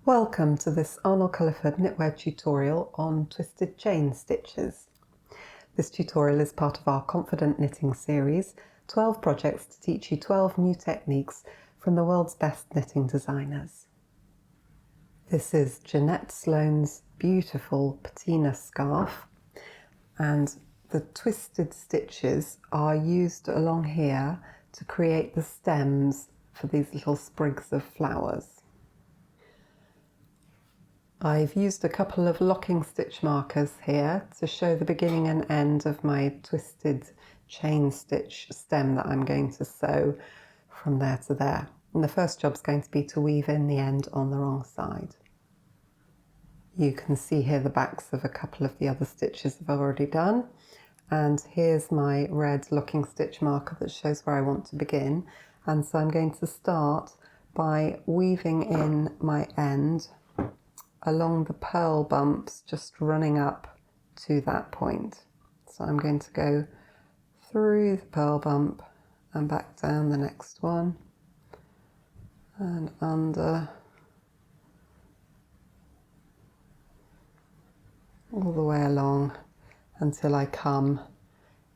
Welcome to this Arnold Culliford knitwear tutorial on twisted chain stitches. This tutorial is part of our Confident Knitting series, 12 projects to teach you 12 new techniques from the world's best knitting designers. This is Jeanette Sloan's beautiful Patina Scarf, and the twisted stitches are used along here to create the stems for these little sprigs of flowers. I've used a couple of locking stitch markers here to show the beginning and end of my twisted chain stitch stem that I'm going to sew from there to there. And the first job is going to be to weave in the end on the wrong side. You can see here the backs of a couple of the other stitches I've already done. And here's my red locking stitch marker that shows where I want to begin. And so I'm going to start by weaving in my end along the purl bumps, just running up to that point. So I'm going to go through the purl bump and back down the next one and under, all the way along until I come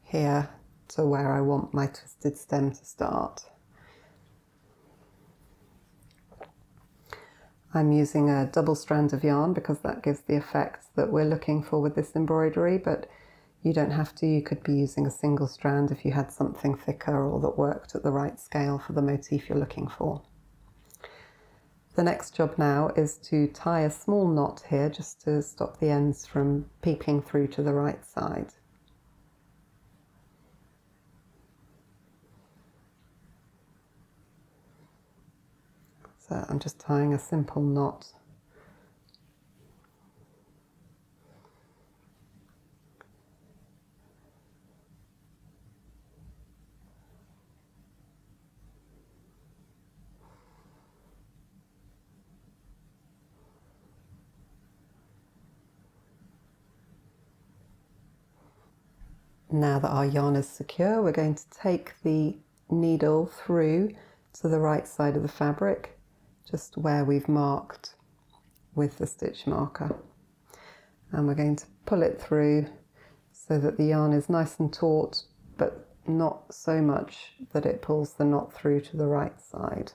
here to where I want my twisted stem to start. I'm using a double strand of yarn because that gives the effect that we're looking for with this embroidery, but you don't have to. You could be using a single strand if you had something thicker or that worked at the right scale for the motif you're looking for. The next job now is to tie a small knot here just to stop the ends from peeping through to the right side. So I'm just tying a simple knot. Now that our yarn is secure, we're going to take the needle through to the right side of the fabric, just where we've marked with the stitch marker. And we're going to pull it through so that the yarn is nice and taut, but not so much that it pulls the knot through to the right side.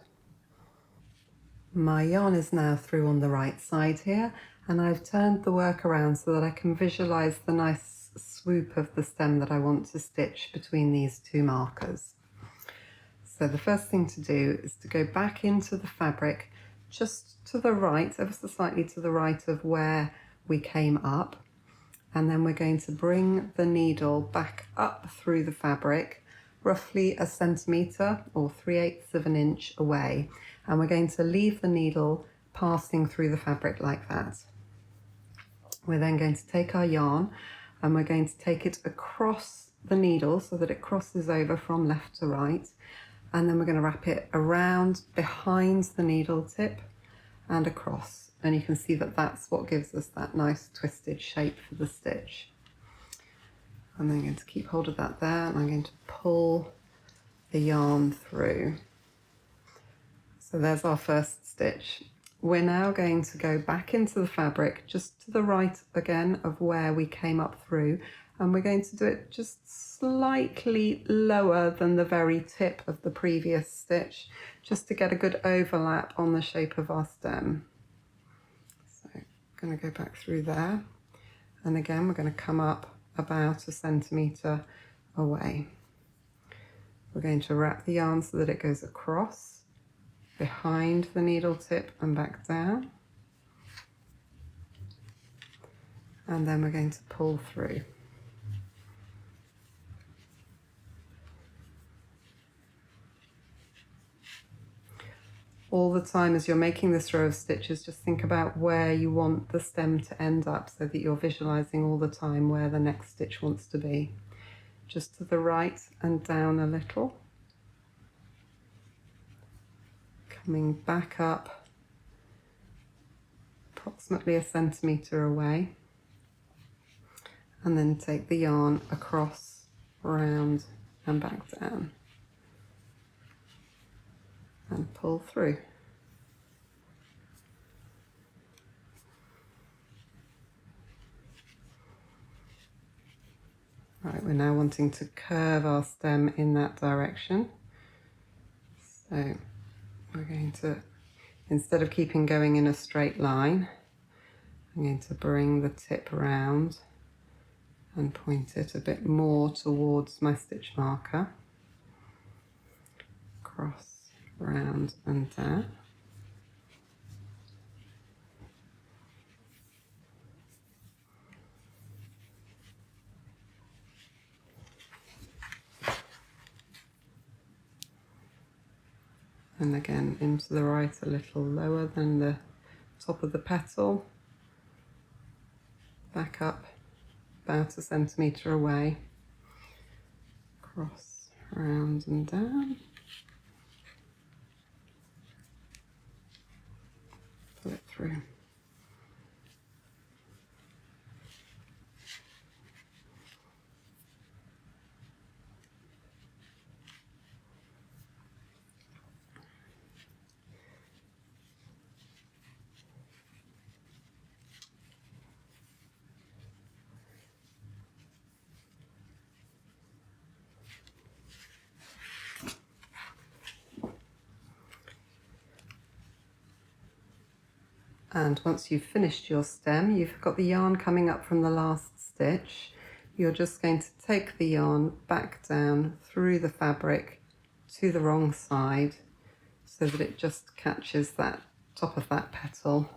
My yarn is now through on the right side here, and I've turned the work around so that I can visualize the nice swoop of the stem that I want to stitch between these two markers. So the first thing to do is to go back into the fabric just to the right, ever so slightly to the right of where we came up. And then we're going to bring the needle back up through the fabric, roughly a centimetre or 3/8 of an inch away. And we're going to leave the needle passing through the fabric like that. We're then going to take our yarn and we're going to take it across the needle so that it crosses over from left to right. And then we're going to wrap it around behind the needle tip and across. And you can see that that's what gives us that nice twisted shape for the stitch. I'm then going to keep hold of that there, and I'm going to pull the yarn through. So there's our first stitch. We're now going to go back into the fabric just to the right again of where we came up through, and we're going to do it just slightly lower than the very tip of the previous stitch, just to get a good overlap on the shape of our stem. So I'm going to go back through there, and again we're going to come up about a centimetre away. We're going to wrap the yarn so that it goes across, behind the needle tip and back down. And then we're going to pull through. All the time as you're making this row of stitches, just think about where you want the stem to end up so that you're visualizing all the time where the next stitch wants to be. Just to the right and down a little. Coming back up approximately a centimetre away, and then take the yarn across, around and back down and pull through. Right, we're now wanting to curve our stem in that direction. So we're going to, instead of keeping going in a straight line, I'm going to bring the tip round and point it a bit more towards my stitch marker. Cross, round and down. And again into the right a little lower than the top of the petal. Back up about a centimetre away. Cross, round and down. Pull it through. And once you've finished your stem, you've got the yarn coming up from the last stitch. You're just going to take the yarn back down through the fabric to the wrong side so that it just catches that top of that petal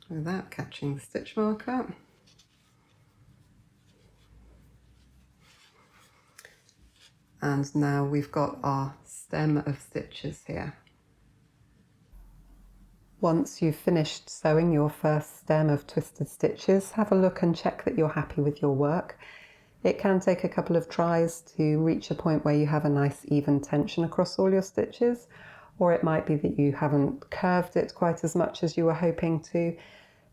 without catching the stitch marker. And now we've got our stem of stitches here. Once you've finished sewing your first stem of twisted stitches, have a look and check that you're happy with your work. It can take a couple of tries to reach a point where you have a nice even tension across all your stitches, or it might be that you haven't curved it quite as much as you were hoping to.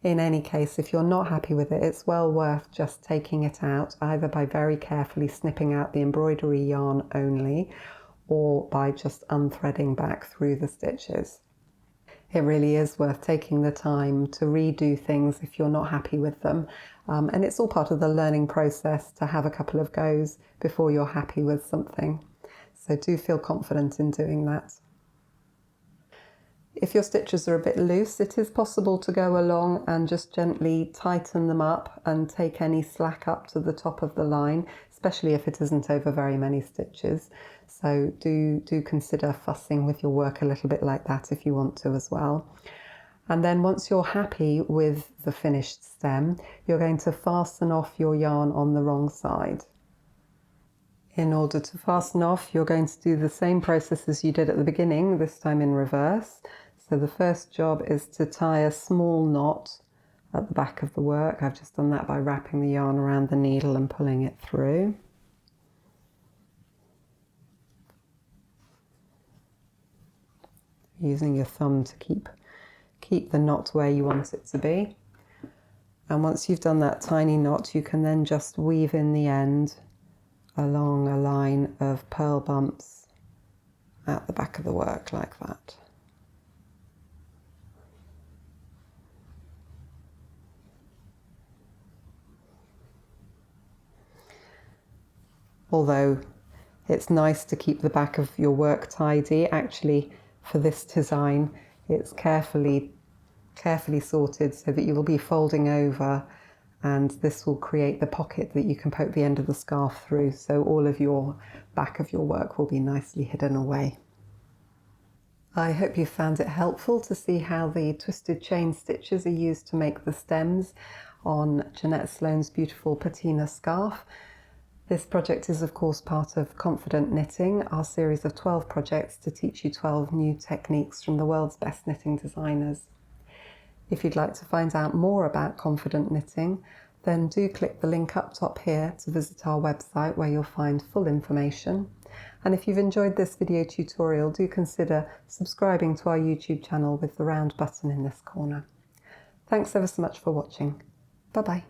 In any case, if you're not happy with it, it's well worth just taking it out, either by very carefully snipping out the embroidery yarn only, or by just unthreading back through the stitches. It really is worth taking the time to redo things if you're not happy with them. And it's all part of the learning process to have a couple of goes before you're happy with something. So do feel confident in doing that. If your stitches are a bit loose, it is possible to go along and just gently tighten them up and take any slack up to the top of the line, especially if it isn't over very many stitches. So do consider fussing with your work a little bit like that if you want to as well. And then once you're happy with the finished stem, you're going to fasten off your yarn on the wrong side. In order to fasten off, you're going to do the same process as you did at the beginning, this time in reverse. So the first job is to tie a small knot at the back of the work. I've just done that by wrapping the yarn around the needle and pulling it through. Using your thumb to keep the knot where you want it to be. And once you've done that tiny knot, you can then just weave in the end along a line of purl bumps at the back of the work like that. Although it's nice to keep the back of your work tidy, actually for this design it's carefully sorted so that you will be folding over, and this will create the pocket that you can poke the end of the scarf through, so all of your back of your work will be nicely hidden away. I hope you found it helpful to see how the twisted chain stitches are used to make the stems on Jeanette Sloan's beautiful Patina Scarf. This project is of course part of Confident Knitting, our series of 12 projects to teach you 12 new techniques from the world's best knitting designers. If you'd like to find out more about Confident Knitting, then do click the link up top here to visit our website where you'll find full information. And if you've enjoyed this video tutorial, do consider subscribing to our YouTube channel with the round button in this corner. Thanks ever so much for watching. Bye bye.